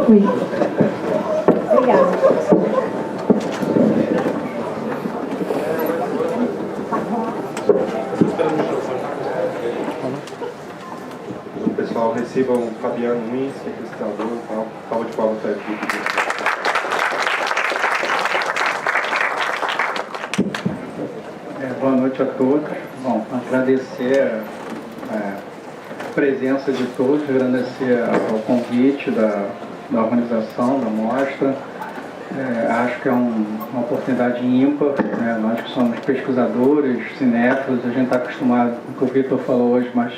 Oi. Obrigada. Pessoal, recebam o Fabiano Nunes, que é apresentador, palma de palmas para a equipe. Boa noite a todos. Bom, agradecer a presença de todos, agradecer ao convite da organização, da mostra. Acho que é uma oportunidade ímpar, né? Nós que somos pesquisadores, cinéfilos, a gente está acostumado, o que o Vitor falou hoje mais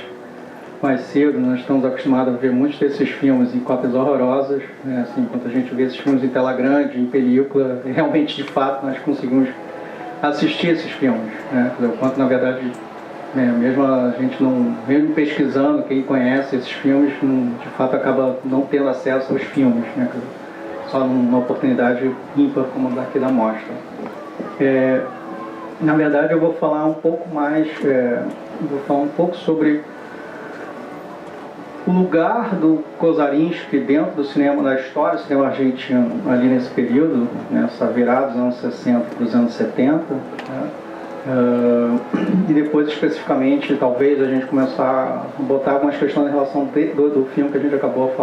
cedo, nós estamos acostumados a ver muitos desses filmes em cópias horrorosas, né? Assim, quando a gente vê esses filmes em tela grande, em película, realmente, de fato, nós conseguimos assistir esses filmes, né? O quanto, na verdade, mesmo a gente não, mesmo pesquisando, quem conhece esses filmes, de fato acaba não tendo acesso aos filmes, né? Só numa oportunidade ímpar como daqui da mostra. Na verdade, eu vou falar um pouco mais, vou falar um pouco sobre o lugar do Kozarinski dentro do cinema da história, do cinema argentino, ali nesse período, nessa virada dos anos 60 para os anos 70, né? E depois, especificamente, talvez a gente começar a botar algumas questões em relação do filme que a gente acabou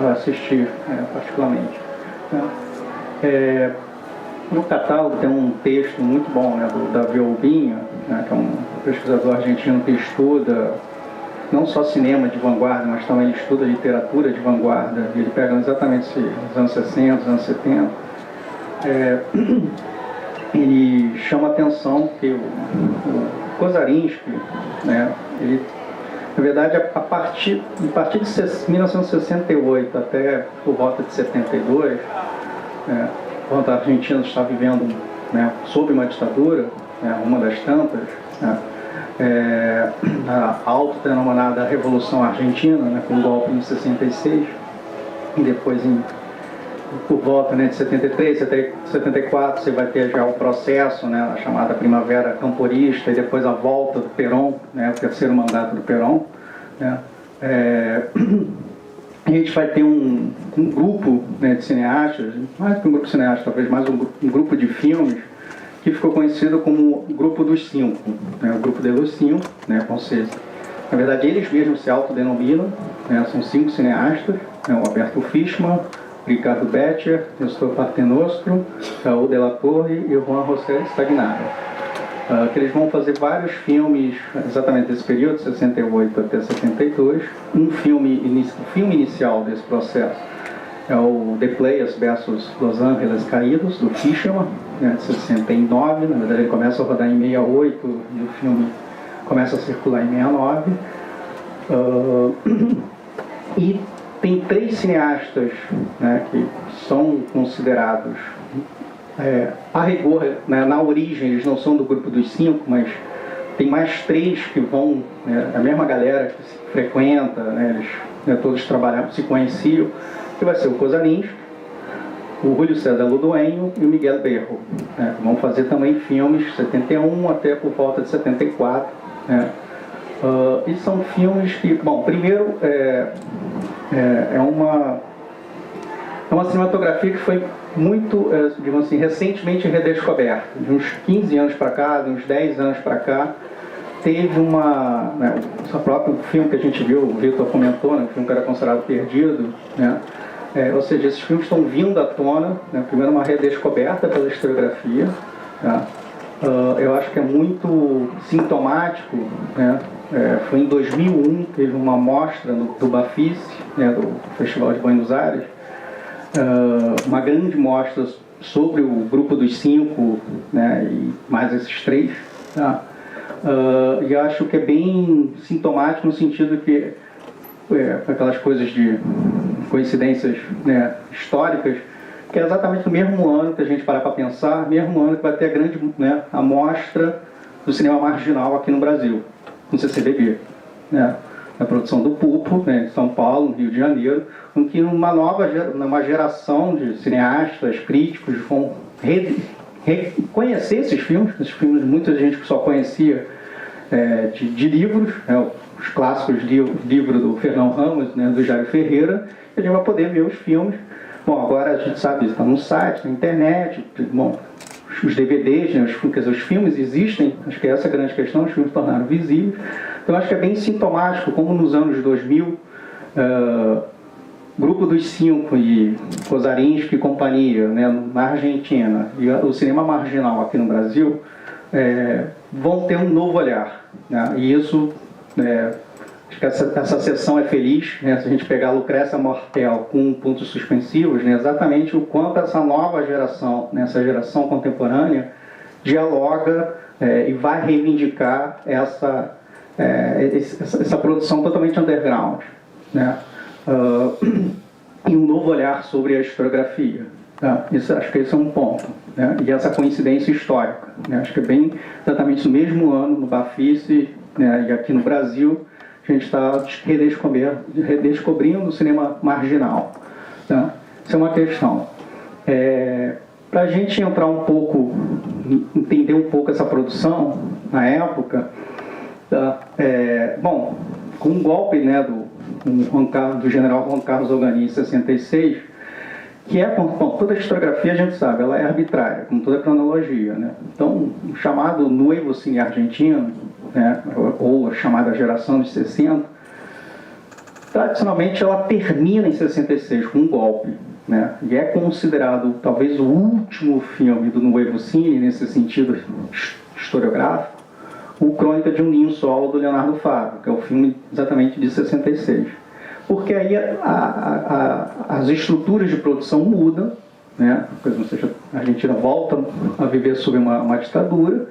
a assistir, particularmente. No catálogo tem um texto muito bom, né, do Davi Olbinha, né, que é um pesquisador argentino que estuda não só cinema de vanguarda, mas também ele estuda literatura de vanguarda. Ele pega exatamente os anos 60, os anos 70. Ele chama a atenção que o Kozarinski, né, ele, na verdade, a partir de 1968 até por volta de 72, quando a Argentina está vivendo, né, sob uma ditadura, né, uma das tantas, né, a autodenominada Revolução Argentina, né, com o golpe em 66, e depois por volta, né, de 73, 74, você vai ter já o processo, né, a chamada Primavera Camporista, e depois a volta do Perón, né, o terceiro mandato do Perón, né. A gente vai ter um grupo, né, de cineastas, mais que um grupo de cineastas, talvez mais um grupo de filmes, que ficou conhecido como o Grupo dos Cinco, né, o Grupo de los Cinco, né, vão ser, na verdade, eles mesmos se autodenominam, né, são 5 cineastas, né, o Alberto Fishman, Ricardo Becher, Nestor Partenostro, Raul de la Torre e o Juan José Stagnaro. Que eles vão fazer vários filmes exatamente desse período, 68 até 72. O filme inicial desse processo é o The Players versus Los Angeles Caídos, do Fishman, né, de 69. Na verdade, ele começa a rodar em 68 e o filme começa a circular em 69. E tem 3 cineastas, né, que são considerados, a rigor, né, na origem, eles não são do Grupo dos 5, mas tem mais 3 que vão, né, a mesma galera que se frequenta, né, eles, né, todos trabalhavam, se conheciam, que vai ser o Kozarinski, o Júlio César Ludueño e o Miguel Berro, né, que vão fazer também filmes de 71 até por volta de 74, né. E são filmes que, bom, primeiro é uma cinematografia que foi muito, digamos assim, recentemente redescoberta. De uns 15 anos para cá, de uns 10 anos para cá, teve né, o próprio filme que a gente viu, o Vitor comentou, né, um filme que era considerado perdido, né, ou seja, esses filmes estão vindo à tona, né, primeiro uma redescoberta pela historiografia, tá? Eu acho que é muito sintomático, né, foi em 2001, teve uma mostra do Bafis, né, do Festival de Buenos Aires, uma grande mostra sobre o Grupo dos 5, né, e mais esses 3, tá? E acho que é bem sintomático no sentido que aquelas coisas de coincidências, né, históricas, que é exatamente no mesmo ano que a gente parar para pensar, mesmo ano que vai ter a grande, né, a mostra do cinema marginal aqui no Brasil, no CCBB, né, na produção do Pulpo, né, em São Paulo, no Rio de Janeiro, em que uma geração de cineastas, críticos vão reconhecer esses filmes, muita gente que só conhecia de livros, né, os clássicos livros do Fernão Ramos, né, do Jair Ferreira, a gente vai poder ver os filmes. Bom, agora a gente sabe, está no site, na internet, bom, os DVDs, né, os filmes existem, acho que essa é a grande questão, os filmes tornaram visíveis. Então acho que é bem sintomático, como nos anos 2000, Grupo dos Cinco e Kozarinski e companhia, né, na Argentina, e o cinema marginal aqui no Brasil, vão ter um novo olhar, né, e isso, acho que essa sessão é feliz, né, se a gente pegar Lucrécia Mortel com pontos suspensivos, né, exatamente o quanto essa nova geração, né, essa geração contemporânea, dialoga e vai reivindicar essa produção totalmente underground, né? E um novo olhar sobre a historiografia, tá? Acho que esse é um ponto, né? E essa coincidência histórica, né? Acho que é bem exatamente no mesmo ano, no Bafice, né? E aqui no Brasil, a gente está redescobrindo o cinema marginal, tá? Isso é uma questão. Para a gente entrar um pouco, entender um pouco essa produção na época, tá? Bom, com um golpe, né, do general Juan Carlos Ogani em 66, que bom, toda a historiografia a gente sabe, ela é arbitrária, como toda a cronologia, né? Então, o chamado Nuevo Cine Argentino, né, ou a chamada geração dos 60, tradicionalmente ela termina em 66 com um golpe, né? E é considerado talvez o último filme do Nuevo Cine, nesse sentido historiográfico, o Crônica de um Ninho Solo, do Leonardo Fabio, que é o filme exatamente de 66. Porque aí as estruturas de produção mudam, né? Ou seja, a Argentina volta a viver sob uma ditadura,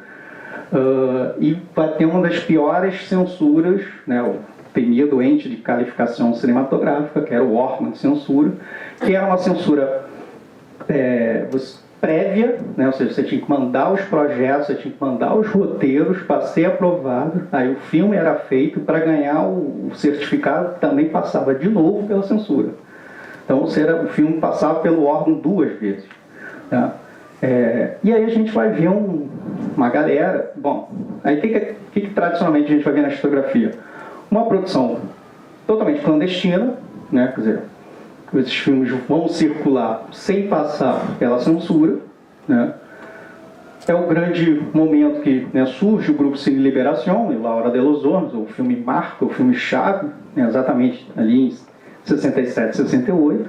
e vai ter uma das piores censuras, né? O temido ente de qualificação cinematográfica, que era o órgão de censura, que era uma censura prévia, né? Ou seja, você tinha que mandar os projetos, você tinha que mandar os roteiros para ser aprovado, aí o filme era feito, para ganhar o certificado também passava de novo pela censura. Então o filme passava pelo órgão 2 vezes, tá? E aí a gente vai ver uma galera, bom, aí o que tradicionalmente a gente vai ver na historiografia? Uma produção totalmente clandestina, né? Quer dizer, esses filmes vão circular sem passar pela censura, né? É o grande momento que, né, surge o grupo Cine Liberación e Laura de los Hornos, o filme marca, o filme chave, né, exatamente ali em 67, 68.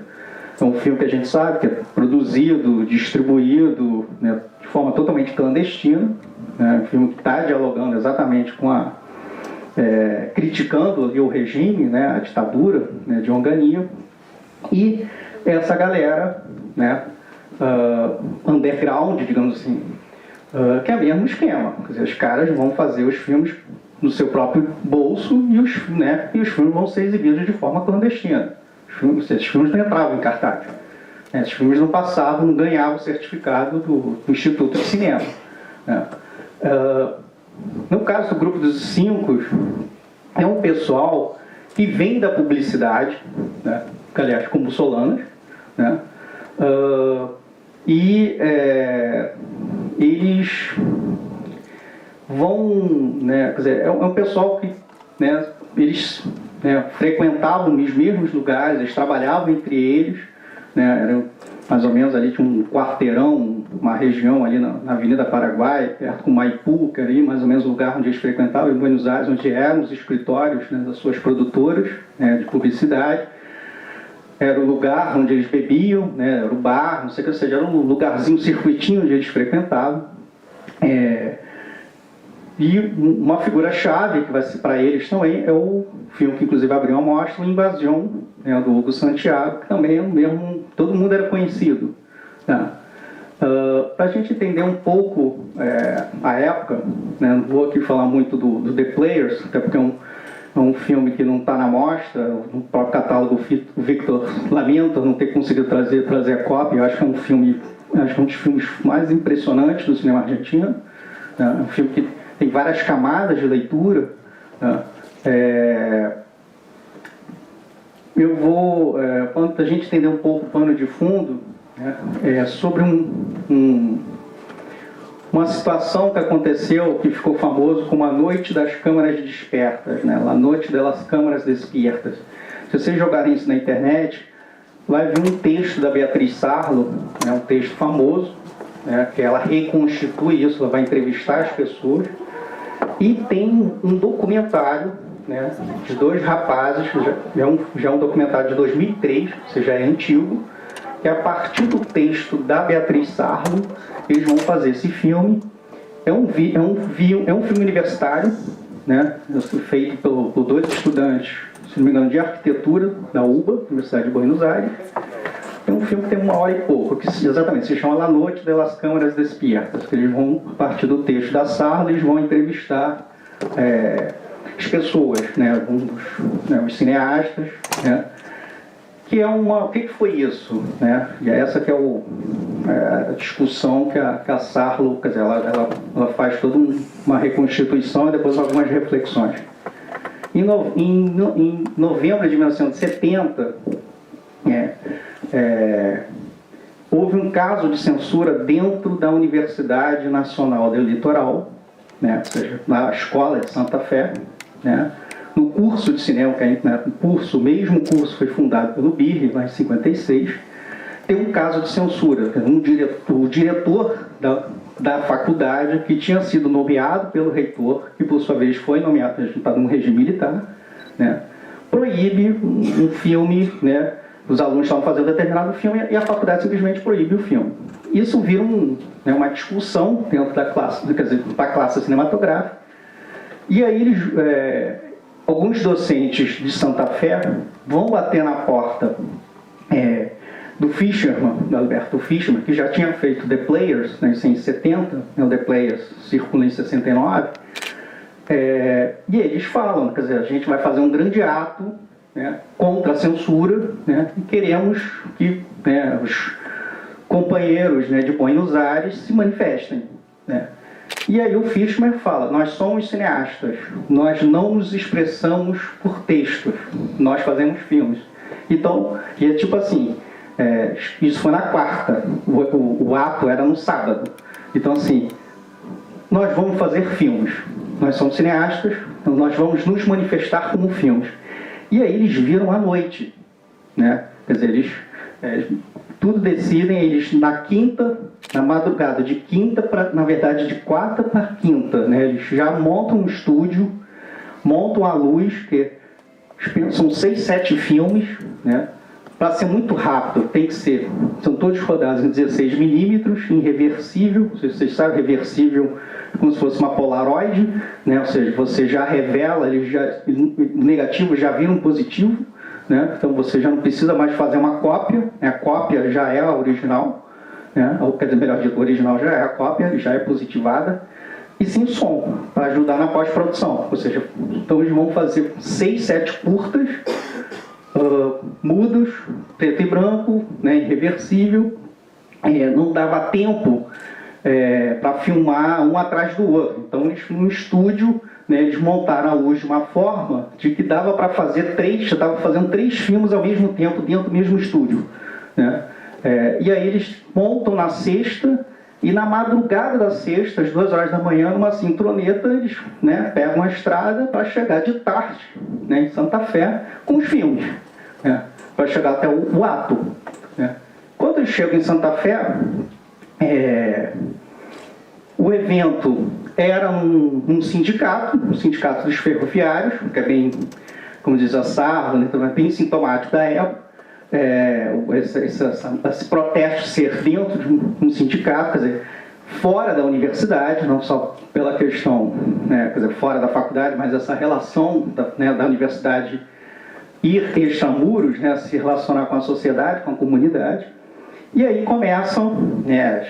É um filme que a gente sabe que é produzido, distribuído, né, de forma totalmente clandestina, né, um filme que está dialogando exatamente com criticando ali o regime, né, a ditadura, né, de Onganía. E essa galera, né, underground, digamos assim, que é o mesmo esquema. Quer dizer, os caras vão fazer os filmes no seu próprio bolso e os filmes vão ser exibidos de forma clandestina. Esses filmes não entravam em cartaz. Esses filmes não passavam, não ganhavam o certificado do Instituto de Cinema, né? No caso do Grupo dos Cinco, é um pessoal que vem da publicidade, né? Aliás, como Solanas, né? Eles vão, né, quer dizer, é um pessoal que, né, eles, né, frequentavam os mesmos lugares, eles trabalhavam entre eles, né, eram mais ou menos ali, tinha um quarteirão, uma região ali na Avenida Paraguai, perto com Maipú, que era ali mais ou menos o lugar onde eles frequentavam, em Buenos Aires, onde eram os escritórios, né, das suas produtoras, né, de publicidade. Era o lugar onde eles bebiam, né, era o bar, não sei o que, ou seja, era um lugarzinho, um circuitinho onde eles frequentavam. E uma figura-chave que vai ser para eles também é o filme que inclusive abriu a mostra, o Invasão, né, do Hugo Santiago, que também é o mesmo, todo mundo era conhecido, tá? Para a gente entender um pouco a época, né, não vou aqui falar muito do The Players, até porque é um filme que não está na mostra, no próprio catálogo o Victor lamenta não ter conseguido trazer a cópia. Eu acho que é um filme, acho que é um dos filmes mais impressionantes do cinema argentino, né? É um filme que tem várias camadas de leitura, né? Eu vou, para a gente entender um pouco o pano de fundo, né, sobre um uma situação que aconteceu, que ficou famoso como a Noite das Câmaras Despertas, né? A Noite das Câmaras Despiertas. Se vocês jogarem isso na internet, vai ver um texto da Beatriz Sarlo, né? Um texto famoso, né? Que ela reconstitui isso, ela vai entrevistar as pessoas. E tem um documentário, né, de dois rapazes, já é um documentário de 2003, ou seja, é antigo, que a partir do texto da Beatriz Sarlo, eles vão fazer esse filme. É um filme universitário, né, feito por dois estudantes, se não me engano, de arquitetura da UBA, Universidade de Buenos Aires. É um filme que tem 1h e pouco, que exatamente se chama La Noite das Câmaras Despiertas, que eles vão, a partir do texto da Sarlo, eles vão entrevistar as pessoas, né, os cineastas, né, que é o que foi isso, né? E é essa que é a discussão que a Sarlo, quer dizer, ela faz toda uma reconstituição e depois algumas reflexões. Em novembro de 1970, houve um caso de censura dentro da Universidade Nacional do Litoral, né, ou seja, na Escola de Santa Fé, né, no curso de cinema, o mesmo curso foi fundado pelo BIRR, lá em 56, tem um caso de censura. O diretor da faculdade, que tinha sido nomeado pelo reitor, que por sua vez foi nomeado no regime militar, né, proíbe um filme, né, os alunos estavam fazendo determinado filme e a faculdade simplesmente proíbe o filme. Isso vira uma discussão dentro da classe, quer dizer, da classe cinematográfica. E aí alguns docentes de Santa Fé vão bater na porta do Fischerman, do Alberto Fischerman, que já tinha feito The Players, né, em 70, o The Players circula em 69, e eles falam, quer dizer, a gente vai fazer um grande ato, né, contra a censura, né, e queremos que, né, os companheiros, né, de Buenos Aires se manifestem, né. E aí o Fishman fala, nós somos cineastas, nós não nos expressamos por textos, nós fazemos filmes. Então, e é tipo assim, isso foi na quarta, o ato era no sábado. Então assim, nós vamos fazer filmes, nós somos cineastas, então nós vamos nos manifestar como filmes. E aí eles viram à noite, né? Quer dizer, eles tudo decidem, eles na madrugada de quinta para, na verdade, de quarta para quinta, né? Eles já montam um estúdio, montam a luz, que são 6, 7 filmes, né? Para ser muito rápido, tem que ser, são todos rodados em 16mm, em reversível, vocês sabem, reversível como se fosse uma Polaroid, né? Ou seja, você já revela, o negativo já vira um positivo, né? Então você já não precisa mais fazer uma cópia, né? A cópia já é a original, né? Ou, quer dizer, melhor dito, o original já é a cópia, já é positivada, e sim som, para ajudar na pós-produção. Ou seja, então eles vão fazer 6, 7 curtas, mudos, preto e branco, né? Irreversível, não dava tempo para filmar um atrás do outro. Então, eles, no estúdio, né, eles montaram a luz de uma forma de que dava para fazer estava fazendo 3 filmes ao mesmo tempo dentro do mesmo estúdio, né? E aí eles montam na sexta, e na madrugada da sexta, às 2 horas da manhã, numa sintroneta, eles, né, pegam a estrada para chegar de tarde, né, em Santa Fé, com os filmes, né, para chegar até o ato, né. Quando eles chegam em Santa Fé, o evento era um sindicato dos ferroviários, que é bem, como diz a Sarlo, né, também bem sintomático da época, esse protesto ser dentro de um sindicato, quer dizer, fora da universidade, não só pela questão, né, quer dizer, fora da faculdade, mas essa relação da universidade ir extramuros, né, se relacionar com a sociedade, com a comunidade. E aí começam, né,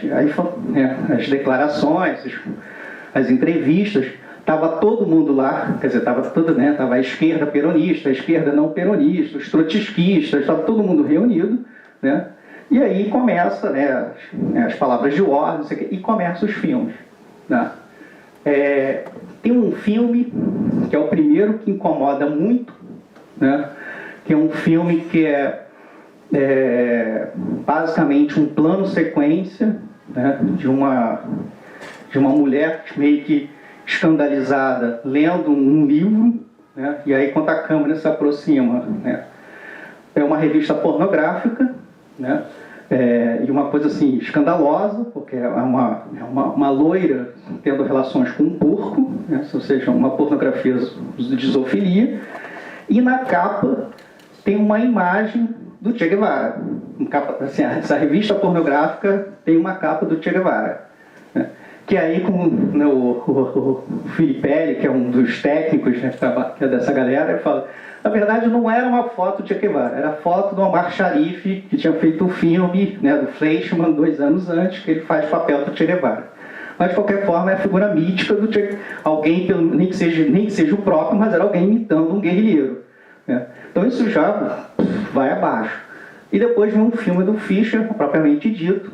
as declarações, as entrevistas. Estava todo mundo lá, quer dizer, estava a esquerda peronista, a esquerda não peronista, os trotskistas, estava todo mundo reunido, né? E aí começa, né, as palavras de ordem, não sei o quê, e começam os filmes, né? Tem um filme que é o primeiro que incomoda muito, né? Que é um filme que basicamente um plano sequência, né, de uma de uma mulher meio que escandalizada lendo um livro, né? E aí quando a câmera se aproxima, né? É uma revista pornográfica, né? E uma coisa assim escandalosa, porque é uma loira tendo relações com um porco, né? Ou seja, uma pornografia de zoofilia, e na capa tem uma imagem do Che Guevara. Assim, essa revista pornográfica tem uma capa do Che Guevara, né? Que aí, né, o Filipe, que é um dos técnicos, né, que é dessa galera, ele fala: na verdade não era uma foto do Che Guevara, era a foto do Omar Sharif, que tinha feito o filme, né, do Fleischmann 2 anos antes, que ele faz papel do Che Guevara. Mas de qualquer forma é a figura mítica do Che, alguém, nem que seja o próprio, mas era alguém imitando um guerrilheiro, né? Então isso já vai abaixo. E depois vem um filme do Fischer, propriamente dito.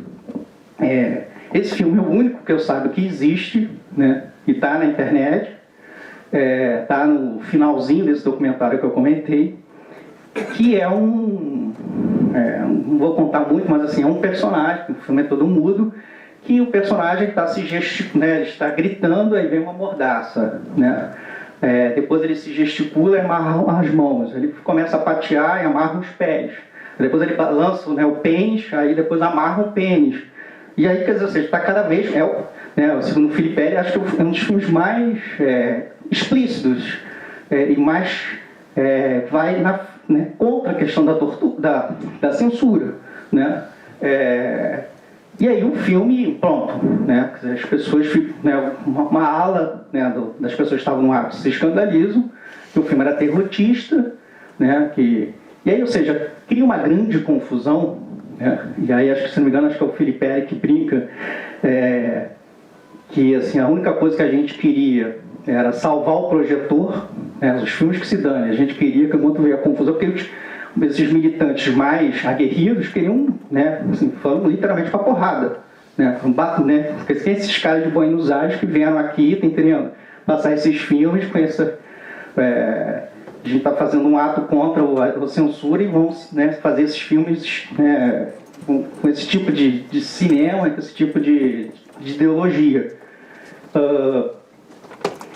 Esse filme é o único que eu saiba que existe, né? E está na internet. Está no finalzinho desse documentário que eu comentei, que é não vou contar muito, mas assim, é um personagem, o filme é todo mudo, que o personagem está né, está gritando, aí vem uma mordaça, né? Depois ele se gesticula e amarra as mãos, ele começa a patear e amarra os pés, depois ele lança, né, o pênis, aí depois amarra o pênis, e aí, quer dizer, você está cada vez, segundo o Filipe, acho que é um dos filmes mais explícitos e mais vai né, contra a questão da tortura, da censura, né? E aí o filme, pronto, né? As pessoas ficam, né, uma ala, né, das pessoas que estavam no ar se escandalizam, que o filme era terrorista, né? E aí, ou seja, cria uma grande confusão, né? E aí, acho que, se não me engano, acho que é o Filipe que brinca, que assim, a única coisa que a gente queria era salvar o projetor, né, os filmes que se dane. A gente queria que, quando veio a confusão, porque esses militantes mais aguerridos queriam, né, assim, falando literalmente para porrada, né, porque tem esses caras de Buenos Aires que vieram aqui, tá entendendo? Passar esses filmes com essa... a gente está fazendo um ato contra a censura e vão, né, fazer esses filmes com esse tipo de cinema, com esse tipo de ideologia.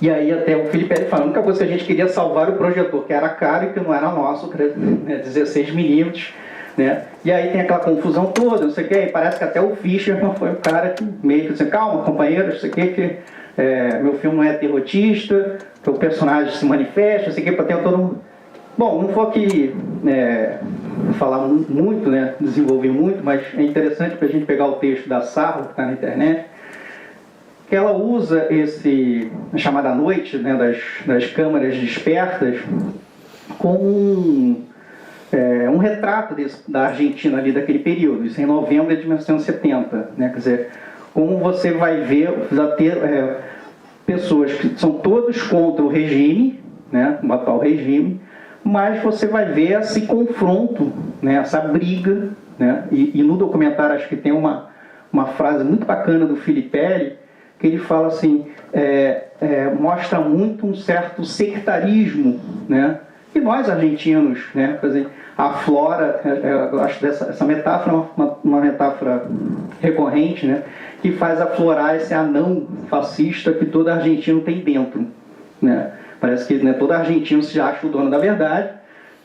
E aí até o Filipe fala, a única coisa que a gente queria salvar o projetor, que era caro e que não era nosso, né, 16 milímetros, né? E aí tem aquela confusão toda, não sei o que, e parece que até o Fischer foi o cara que meio que disse, calma, companheiro, não sei o que meu filme não é terrorista, que o personagem se manifesta, não sei o que, para ter todo mundo. Bom, não vou aqui falar muito, né, desenvolver muito, mas é interessante para a gente pegar o texto da Sarro, que está na internet, que ela usa a chamada noite, né, das câmaras despertas como um retrato da Argentina ali daquele período, isso em novembro de 1970, né, quer dizer, como você vai ver, pessoas que são todos contra o regime, né, o atual regime, mas você vai ver esse confronto, né, essa briga, né, e no documentário acho que tem uma frase muito bacana do Filipe, que ele fala assim, mostra muito um certo sectarismo, né, que nós argentinos, né, por exemplo, aflora, eu acho essa metáfora uma metáfora recorrente, né, que faz aflorar esse anão fascista que todo argentino tem dentro, né. Parece que, né, todo argentino se acha o dono da verdade,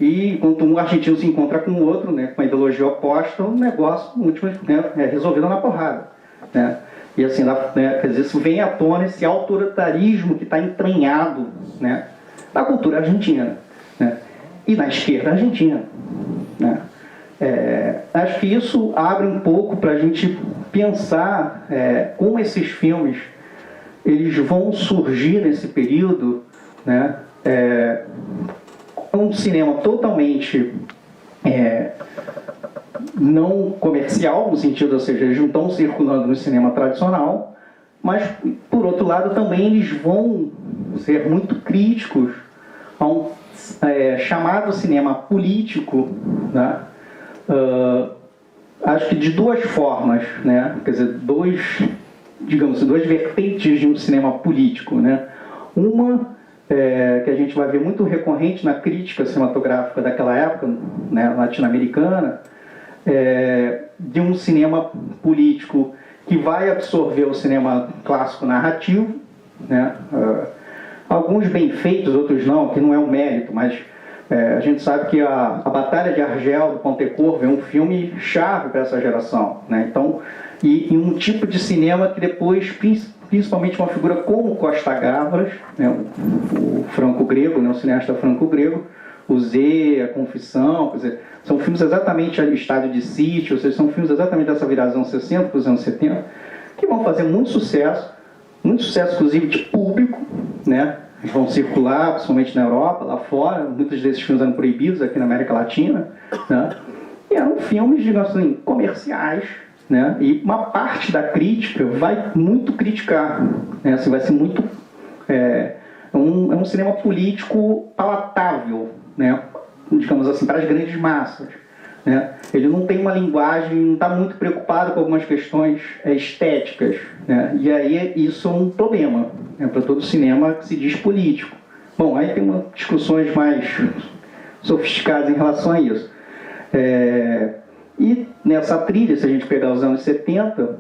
e quando um argentino se encontra com o outro, né, com a ideologia oposta, o negócio, no último, né, é resolvido na porrada, né. E assim, quer dizer, isso vem à tona, esse autoritarismo que está entranhado, né, na cultura argentina, né, e na esquerda argentina, né. Acho que isso abre um pouco para a gente pensar como esses filmes eles vão surgir nesse período, né, um cinema totalmente não comercial, no sentido, ou seja, eles não estão circulando no cinema tradicional, mas, por outro lado, também eles vão ser muito críticos a um chamado cinema político, né? Acho que de duas formas, né? Quer dizer, duas vertentes de um cinema político, né? Uma que a gente vai ver muito recorrente na crítica cinematográfica daquela época, né, latino-americana, de um cinema político que vai absorver o cinema clássico narrativo, né? Alguns bem feitos, outros não, que não é um mérito, mas a gente sabe que a Batalha de Argel, do Pontecorvo, é um filme chave para essa geração, né? Então, e um tipo de cinema que depois, principalmente uma figura como Costa Gavras, né? o franco-grego, né? O cineasta franco-grego, o Z, A Confissão, quer dizer, são filmes exatamente ali, Estádio de Sítio, ou seja, são filmes exatamente dessa viração 60 para os anos 70, que vão fazer muito sucesso inclusive de público, né? Eles vão circular, principalmente na Europa, lá fora. Muitos desses filmes eram proibidos aqui na América Latina, né? E eram filmes, digamos assim, comerciais, né? E uma parte da crítica vai muito criticar, né? Assim, vai ser muito... É um cinema político palatável, né? Digamos assim, para as grandes massas, né? Ele não tem uma linguagem, não está muito preocupado com algumas questões estéticas, né? E aí isso é um problema, né, para todo cinema que se diz político. Bom, aí tem discussões mais sofisticadas em relação a isso. E nessa trilha, se a gente pegar os anos 70,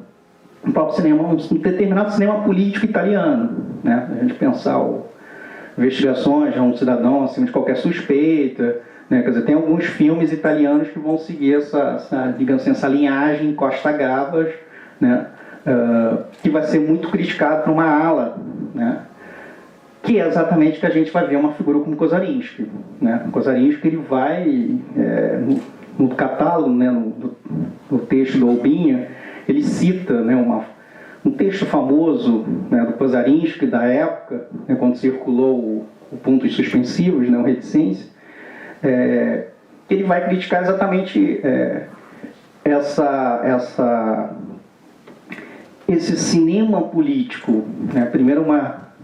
o próprio cinema, um determinado cinema político italiano, né? A gente pensar investigações de um cidadão acima de qualquer suspeita, né? Quer dizer, tem alguns filmes italianos que vão seguir digamos assim, essa linhagem Costa Gavras, né? Que vai ser muito criticado por uma ala, né? Que é exatamente que a gente vai ver uma figura como Kozarinski, né? Kozarinski, ele vai, no catálogo, né? no texto do Albinha, ele cita, né? um texto famoso, né? do Kozarinski, da época, né? Quando circulou o Pontos Suspensivos, né? o Reticência, ele vai criticar exatamente esse cinema político, né? Primeiro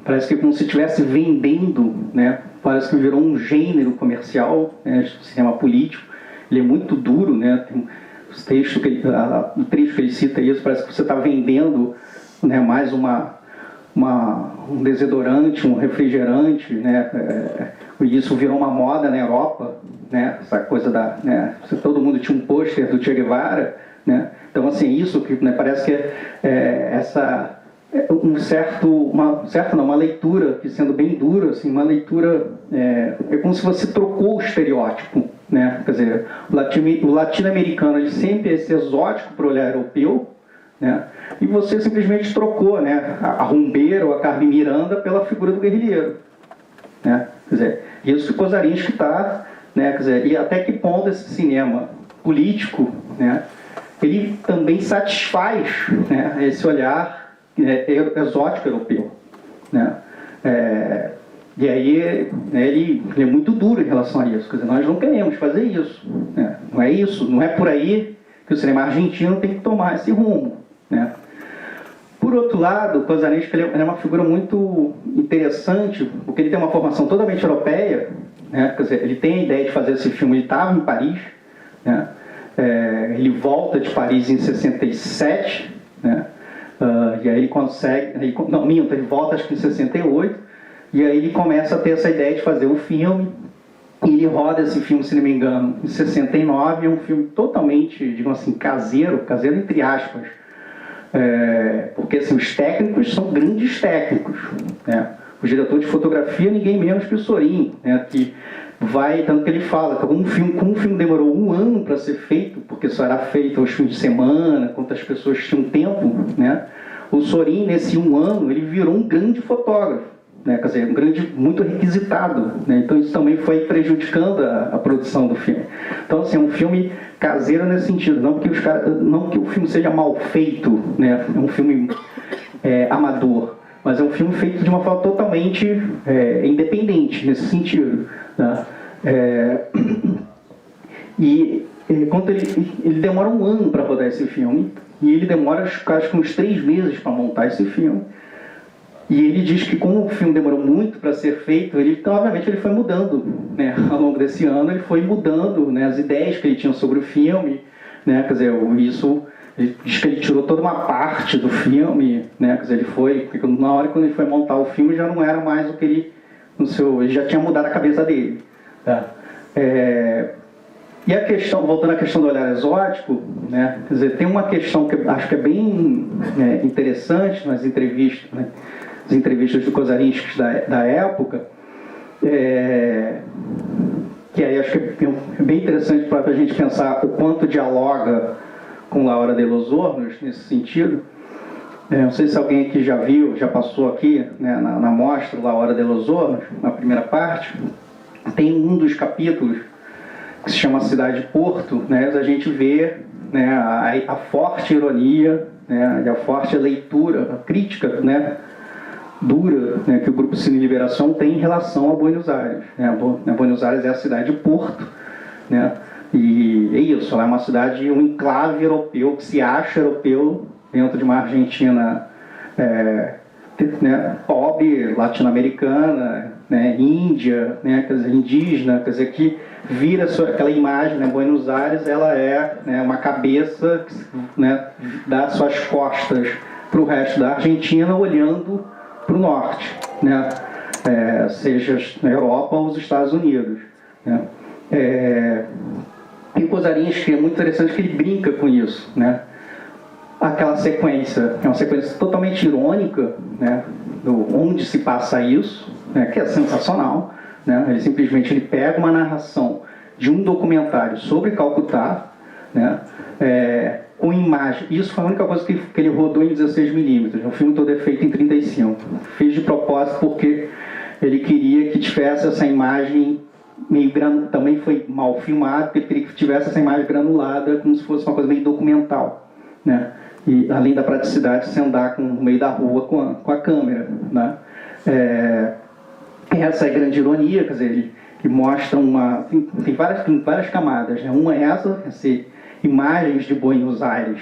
parece que como se estivesse vendendo, né? Parece que virou um gênero comercial, né? O cinema político. Ele é muito duro, né? Tem os textos o trecho que ele cita isso, parece que você está vendendo, né? Mais um desodorante, um refrigerante, né? E isso virou uma moda na Europa, né? Essa coisa né? Todo mundo tinha um pôster do Che Guevara, né? Então, assim, isso que, né, parece que uma leitura que, sendo bem dura, assim, uma leitura é como se você trocou o estereótipo, né? Quer dizer, o latino-americano, ele sempre é esse exótico para o olhar europeu, né? E você simplesmente trocou, né, a rumbeira ou a Carmen Miranda pela figura do guerrilheiro, né? Quer dizer, isso que o Kozarinski está, né? Quer dizer, e até que ponto esse cinema político, né, ele também satisfaz, né, esse olhar exótico europeu, né? E aí, né, ele é muito duro em relação a isso. Quer dizer, nós não queremos fazer isso, né? Não é isso, não é por aí que o cinema argentino tem que tomar esse rumo, né? Por outro lado, o Kozarinski é uma figura muito interessante, porque ele tem uma formação totalmente europeia, né? Quer dizer, ele tem a ideia de fazer esse filme, ele estava em Paris, né? Ele volta de Paris em 67, né? E aí ele consegue... ele volta acho que em 68, e aí ele começa a ter essa ideia de fazer um filme, e ele roda esse filme, se não me engano, em 69, é um filme totalmente, digamos assim, caseiro entre aspas, porque assim, os técnicos são grandes técnicos, né? O diretor de fotografia, ninguém menos que o Sorin, né? Que vai, tanto que ele fala que como um filme demorou 1 ano para ser feito, porque só era feito aos fins de semana, quantas pessoas tinham tempo, né? O Sorin, nesse 1 ano, ele virou um grande fotógrafo, né? Quer dizer, muito requisitado, né? Então isso também foi prejudicando a produção do filme. Então, assim, é um filme caseiro nesse sentido, não que o filme seja mal feito, né? É um filme amador, mas é um filme feito de uma forma totalmente independente nesse sentido, né? Quando ele demora 1 ano para rodar esse filme, e ele demora acho que uns 3 meses para montar esse filme. E ele diz que como o filme demorou muito para ser feito, então, obviamente ele foi mudando, né? Ao longo desse ano ele foi mudando, né, as ideias que ele tinha sobre o filme, né? Quer dizer, ele diz que ele tirou toda uma parte do filme, né? Quer dizer, porque na hora quando ele foi montar o filme já não era mais o que ele já tinha mudado a cabeça dele, tá? E a questão, voltando à questão do olhar exótico, né, quer dizer, tem uma questão que eu acho que é bem interessante nas entrevistas, né, as entrevistas do Kozarinskis da época, que aí acho que é bem interessante para a gente pensar o quanto dialoga com Laura de los Hornos nesse sentido. Não sei se alguém aqui já viu, já passou aqui, né, na mostra Laura de los Hornos, na primeira parte, tem um dos capítulos que se chama Cidade Porto, né, a gente vê, né, a forte ironia, né, e a forte leitura, a crítica, né, dura, né, que o Grupo Cine Liberação tem em relação a Buenos Aires. Né? Buenos Aires é a cidade de Porto, né, e é isso, ela é uma cidade, um enclave europeu, que se acha europeu dentro de uma Argentina né, pobre, latino-americana, né, Índia, né, quer dizer, indígena, quer dizer, que vira aquela imagem, né, Buenos Aires, ela é, né, uma cabeça que, né, dá suas costas para o resto da Argentina, olhando para o norte, né, seja na Europa ou os Estados Unidos. Né. E o Kozarinski é muito interessante que ele brinca com isso, né. Aquela sequência, que é uma sequência totalmente irônica, né, onde se passa isso, né, que é sensacional, né, ele pega uma narração de um documentário sobre Calcutá, né, com imagem. Isso foi a única coisa que ele rodou em 16mm, o filme todo é feito em 35. Fiz de propósito porque ele queria que tivesse essa imagem meio granulada, também foi mal filmado, porque ele queria que tivesse essa imagem granulada, como se fosse uma coisa meio documental, né? E além da praticidade de você andar no meio da rua com a câmera, né? Essa é a grande ironia, quer dizer, ele mostra tem várias camadas, né? Uma é essa imagens de Buenos Aires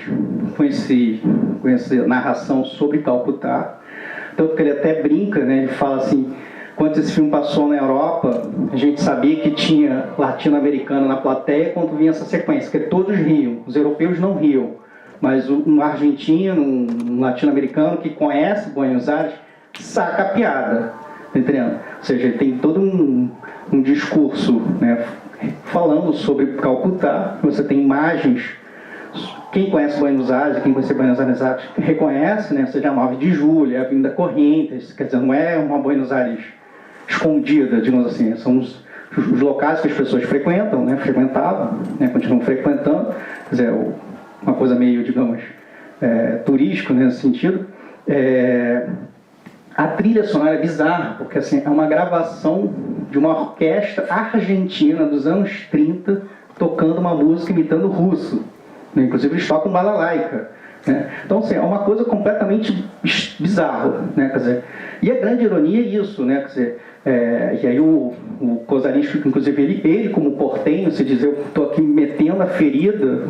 com essa narração sobre Calcutá, tanto que ele até brinca, né? Ele fala assim, quando esse filme passou na Europa, a gente sabia que tinha latino-americano na plateia quando vinha essa sequência, porque todos riam, os europeus não riam, mas um argentino, um latino-americano que conhece Buenos Aires, saca a piada, tá entendendo? Ou seja, ele tem todo um discurso, né, falando sobre Calcutá, você tem imagens, quem conhece Buenos Aires, quem conhece Buenos Aires reconhece, né, seja a 9 de julho, a Avenida Corrientes, quer dizer, não é uma Buenos Aires escondida, digamos assim, são os locais que as pessoas frequentam, né, frequentavam, né, continuam frequentando, quer dizer, uma coisa meio, digamos, turístico nesse sentido. A trilha sonora é bizarra, porque assim, é uma gravação de uma orquestra argentina dos anos 30 tocando uma música imitando russo, né? Inclusive eles tocam balalaika, né? Então assim, é uma coisa completamente bizarra, né? Quer dizer, e a grande ironia é isso, né? Quer dizer, e aí o Kozarinski, inclusive ele como portenho, se diz, eu estou aqui metendo a ferida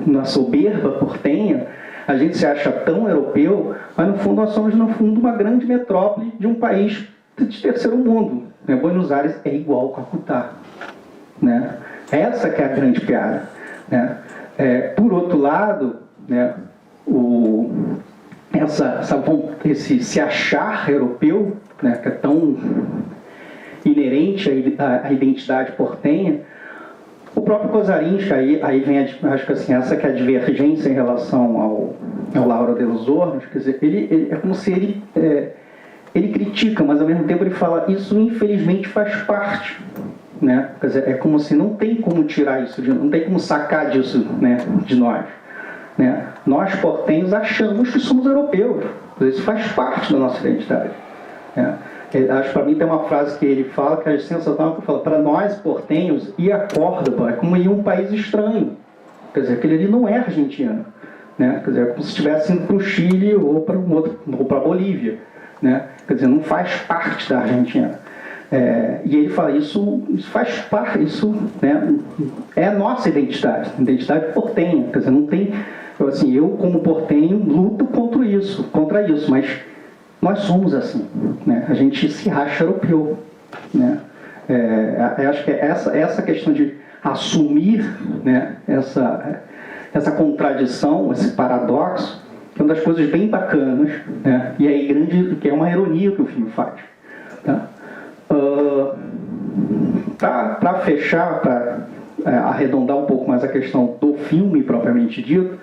na soberba portenha, a gente se acha tão europeu, mas no fundo nós somos uma grande metrópole de um país de terceiro mundo, né? Buenos Aires é igual ao Calcutá, né? Essa que é a grande piada, né? Por outro lado, né, esse se achar europeu, né, que é tão inerente à identidade portenha, o próprio Kozarinski, aí vem, acho que assim, essa que é a divergência em relação ao Laura de los Hornos, quer dizer, ele é como se ele critica, mas ao mesmo tempo ele fala, isso infelizmente faz parte, né? Quer dizer, é como se não tem como tirar isso, não tem como sacar disso, né, de nós. Né? Nós portenhos achamos que somos europeus, isso faz parte da nossa identidade. Né? Acho que para mim tem uma frase que ele fala, que é sensacional, que fala, para nós portenhos, ir a Córdoba é como ir a um país estranho. Quer dizer, aquele ali não é argentino. Né? Quer dizer, é como se estivesse indo para o Chile ou para a Bolívia. Né? Quer dizer, não faz parte da Argentina. E ele fala, isso faz parte, isso, né, é a nossa identidade portenha. Quer dizer, não tem, assim, eu como portenho luto contra isso, mas nós somos assim, né? A gente se acha europeu, né? Acho que essa questão de assumir, né, essa contradição, esse paradoxo, é uma das coisas bem bacanas, né? E aí que é uma ironia que o filme faz, tá? Para fechar, arredondar um pouco mais a questão do filme propriamente dito,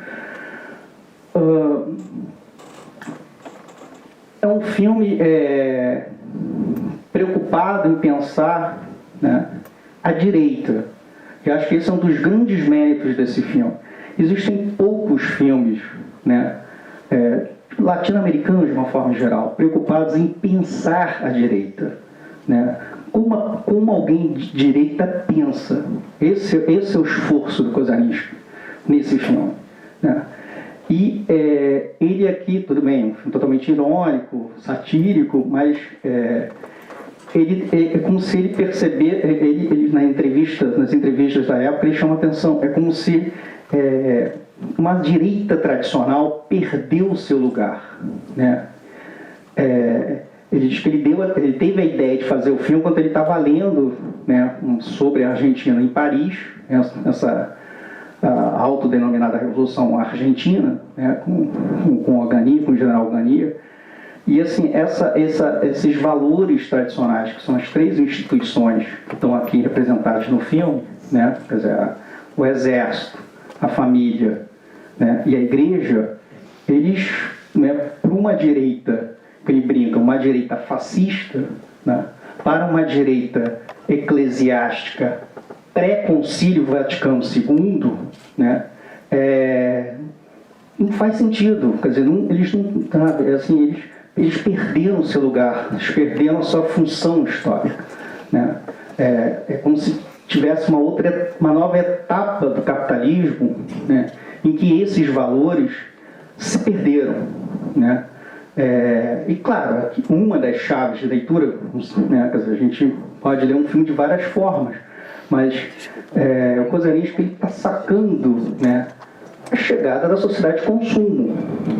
é um filme preocupado em pensar, né, a direita. Eu acho que esse é um dos grandes méritos desse filme. Existem poucos filmes, né, latino-americanos de uma forma geral, preocupados em pensar a direita, né? Como alguém de direita pensa. Esse é o esforço do Kozaniski nesse filme, né? E ele aqui, tudo bem, um filme totalmente irônico, satírico, mas é como se ele perceber, ele nas entrevistas da época, ele chama atenção, é como se uma direita tradicional perdeu o seu lugar, né? Ele diz que ele teve a ideia de fazer o filme quando ele estava lendo, né, sobre a Argentina em Paris, essa autodenominada Revolução Argentina, né, com o Gania, com o general Gania. E assim, esses valores tradicionais, que são as três instituições que estão aqui representadas no filme, né, quer dizer, o exército, a família, né, e a igreja, eles, né, para uma direita, que ele brinca, uma direita fascista, né, para uma direita eclesiástica pré-concílio Vaticano II, né, não faz sentido. Quer dizer, eles perderam o seu lugar, eles perderam a sua função histórica, né? É como se tivesse uma nova etapa do capitalismo, né, em que esses valores se perderam, né? E claro, uma das chaves de leitura, né, quer dizer, a gente pode ler um filme de várias formas, mas o Kozaniski está sacando, né, a chegada da sociedade de consumo,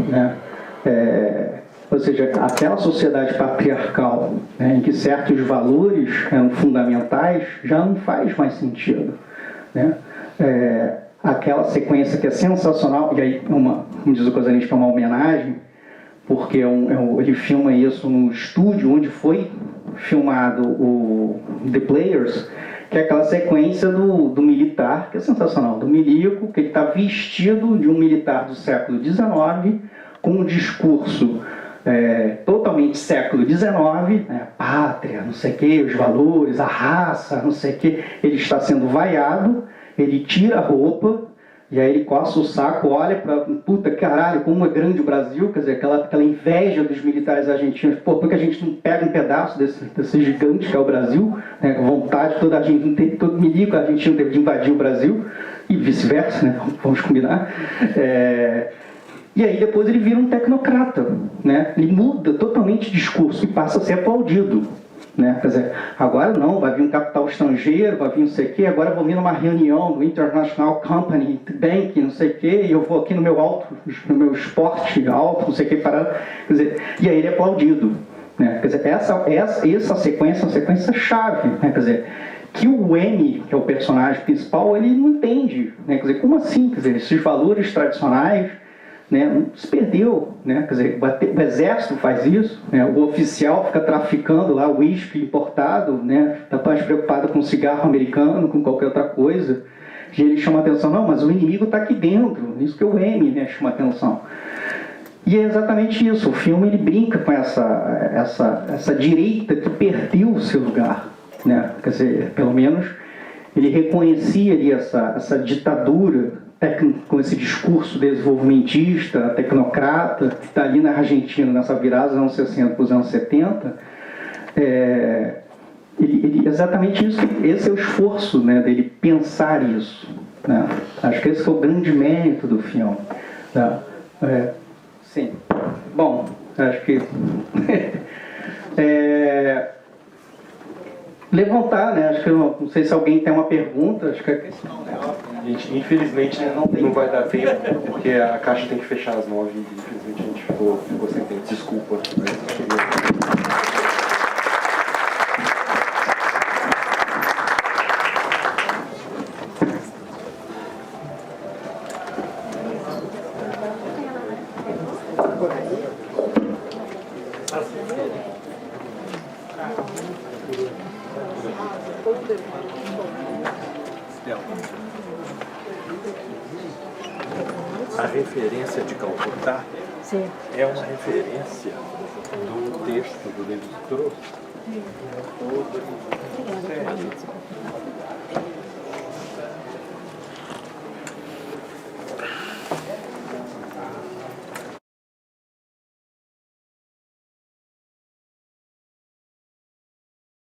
né? Ou seja, aquela sociedade patriarcal, né, em que certos valores eram fundamentais, já não faz mais sentido, né? Aquela sequência que é sensacional, e aí, como diz o Kozaniski, é uma homenagem, porque ele filma isso no estúdio onde foi filmado o The Players, que é aquela sequência do militar, que é sensacional, do milico, que ele está vestido de um militar do século XIX, com um discurso totalmente século XIX, né, pátria, não sei o que, os valores, a raça, não sei o que, ele está sendo vaiado, ele tira a roupa, e aí ele coça o saco, olha para, puta caralho, como é grande o Brasil, quer dizer, aquela inveja dos militares argentinos, pô, porque a gente não pega um pedaço desse gigante que é o Brasil, né, a vontade toda a gente, todo milico argentino teve de invadir o Brasil, e vice-versa, né, vamos combinar. E aí depois ele vira um tecnocrata, né, ele muda totalmente o discurso e passa a ser aplaudido. Né? Quer dizer, agora não, vai vir um capital estrangeiro, vai vir não sei o quê, agora eu vou vir numa reunião do International Company Bank, não sei o quê, e eu vou aqui no meu esporte alto, não sei o quê, parado. Quer dizer, e aí ele é aplaudido. Né? Quer dizer, essa sequência é uma sequência chave, né? Quer dizer, que o M, que é o personagem principal, ele não entende. Né? Quer dizer, como assim? Quer dizer, esses valores tradicionais, né, se perdeu, né? Quer dizer, o exército faz isso, né? O oficial fica traficando lá o uísque importado, né? Está mais preocupado com cigarro americano, com qualquer outra coisa, e ele chama atenção, não, mas o inimigo está aqui dentro, isso que o M, né, chama atenção. E é exatamente isso, o filme ele brinca com essa direita que perdeu o seu lugar, né? Quer dizer, pelo menos ele reconhecia ali essa ditadura com esse discurso desenvolvimentista, tecnocrata, que está ali na Argentina, nessa virada dos anos 60 para os anos 70, exatamente isso, esse é o esforço, né, dele pensar isso. Né? Acho que esse é o grande mérito do filme. Tá? Sim. Bom, acho que... levantar, né? Acho que eu não sei se alguém tem uma pergunta, acho que é questão, né? Gente, infelizmente não vai dar tempo, porque a caixa tem que fechar às 9 e infelizmente a gente ficou sem tempo. Desculpa. Yeah. A referência de Calcutá Sim. é uma referência do texto do Levi-Strauss.